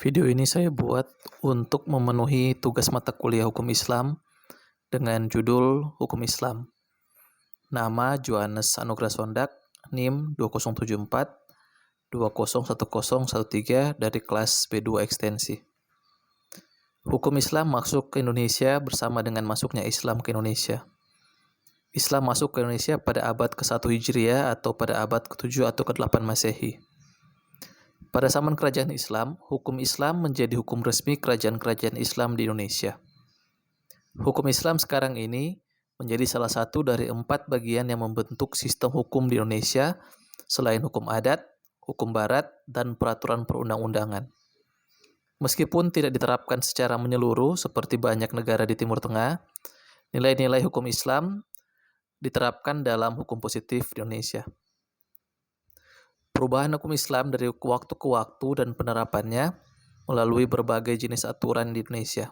Video ini saya buat untuk memenuhi tugas mata kuliah Hukum Islam dengan judul Hukum Islam. Nama Johannes Anugrah Sondak, NIM 2074 201013 dari kelas B2 Ekstensi. Hukum Islam masuk ke Indonesia bersama dengan masuknya Islam ke Indonesia. Islam masuk ke Indonesia pada abad ke-1 Hijriah atau pada abad ke-7 atau ke-8 Masehi. Pada zaman kerajaan Islam, hukum Islam menjadi hukum resmi kerajaan-kerajaan Islam di Indonesia. Hukum Islam sekarang ini menjadi salah satu dari 4 bagian yang membentuk sistem hukum di Indonesia selain hukum adat, hukum barat, dan peraturan perundang-undangan. Meskipun tidak diterapkan secara menyeluruh seperti banyak negara di Timur Tengah, nilai-nilai hukum Islam diterapkan dalam hukum positif di Indonesia. Perubahan hukum Islam dari waktu ke waktu dan penerapannya melalui berbagai jenis aturan di Indonesia,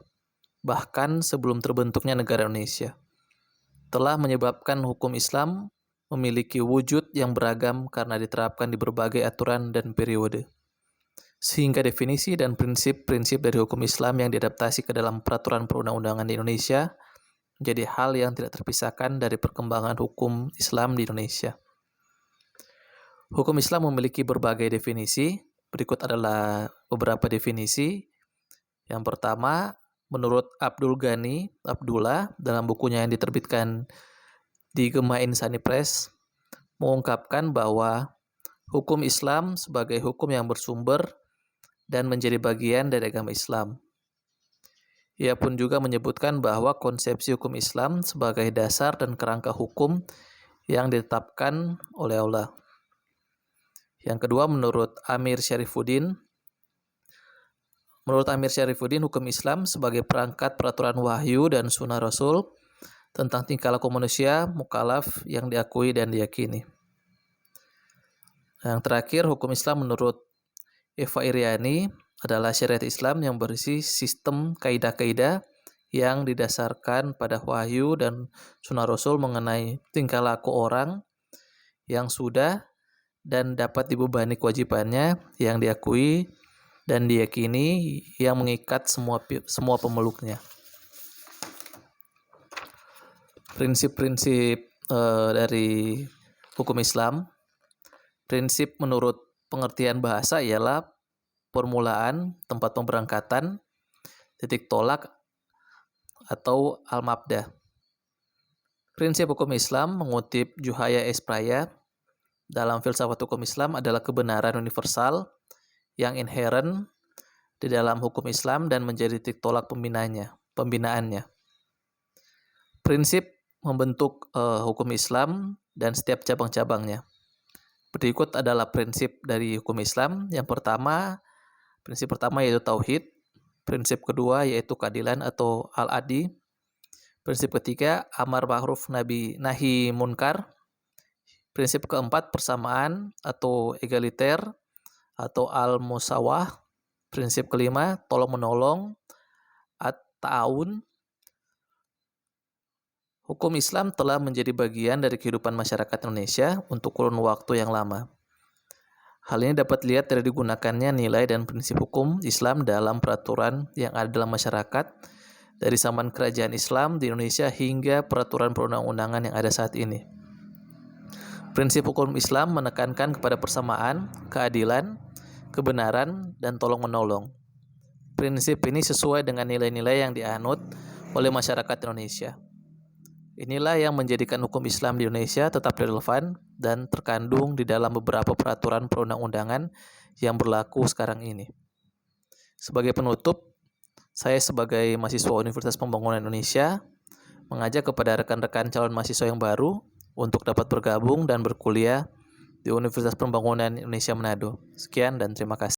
bahkan sebelum terbentuknya negara Indonesia, telah menyebabkan hukum Islam memiliki wujud yang beragam karena diterapkan di berbagai aturan dan periode. Sehingga definisi dan prinsip-prinsip dari hukum Islam yang diadaptasi ke dalam peraturan perundang-undangan di Indonesia menjadi hal yang tidak terpisahkan dari perkembangan hukum Islam di Indonesia. Hukum Islam memiliki berbagai definisi. Berikut adalah beberapa definisi. Yang pertama, menurut Abdul Ghani Abdullah dalam bukunya yang diterbitkan di Gema Insani Press, mengungkapkan bahwa hukum Islam sebagai hukum yang bersumber dan menjadi bagian dari agama Islam. Ia pun juga menyebutkan bahwa konsepsi hukum Islam sebagai dasar dan kerangka hukum yang ditetapkan oleh Allah. Yang kedua, menurut Amir Syarifuddin, hukum Islam sebagai perangkat peraturan wahyu dan sunnah Rasul tentang tingkah laku manusia mukallaf yang diakui dan diyakini. Yang terakhir, hukum Islam menurut Eva Iriani adalah syariat Islam yang berisi sistem kaidah-kaidah yang didasarkan pada wahyu dan sunnah Rasul mengenai tingkah laku orang yang sudah dan dapat dibebani kewajibannya yang diakui dan diyakini yang mengikat semua pemeluknya. Prinsip-prinsip dari hukum Islam. Prinsip menurut pengertian bahasa ialah permulaan, tempat pemberangkatan, titik tolak, atau al-mabda. Prinsip hukum Islam mengutip Juhaya Espraya dalam filsafat hukum Islam adalah kebenaran universal yang inheren di dalam hukum Islam dan menjadi titik tolak pembinaannya. Prinsip membentuk hukum Islam dan setiap cabang-cabangnya. Berikut adalah prinsip dari hukum Islam. Prinsip pertama yaitu tauhid. Prinsip kedua yaitu keadilan atau al-adi. Prinsip ketiga amar ma'ruf nahi munkar. Prinsip keempat persamaan atau egaliter atau al-musawah. Prinsip kelima tolong-menolong at-ta'awun. Hukum Islam telah menjadi bagian dari kehidupan masyarakat Indonesia untuk kurun waktu yang lama. Hal ini dapat dilihat dari digunakannya nilai dan prinsip hukum Islam dalam peraturan yang ada dalam masyarakat dari zaman kerajaan Islam di Indonesia hingga peraturan perundang-undangan yang ada saat ini. Prinsip hukum Islam menekankan kepada persamaan, keadilan, kebenaran, dan tolong-menolong. Prinsip ini sesuai dengan nilai-nilai yang dianut oleh masyarakat Indonesia. Inilah yang menjadikan hukum Islam di Indonesia tetap relevan dan terkandung di dalam beberapa peraturan perundang-undangan yang berlaku sekarang ini. Sebagai penutup, saya sebagai mahasiswa Universitas Pembangunan Indonesia mengajak kepada rekan-rekan calon mahasiswa yang baru untuk dapat bergabung dan berkuliah di Universitas Pembangunan Indonesia Manado. Sekian dan terima kasih.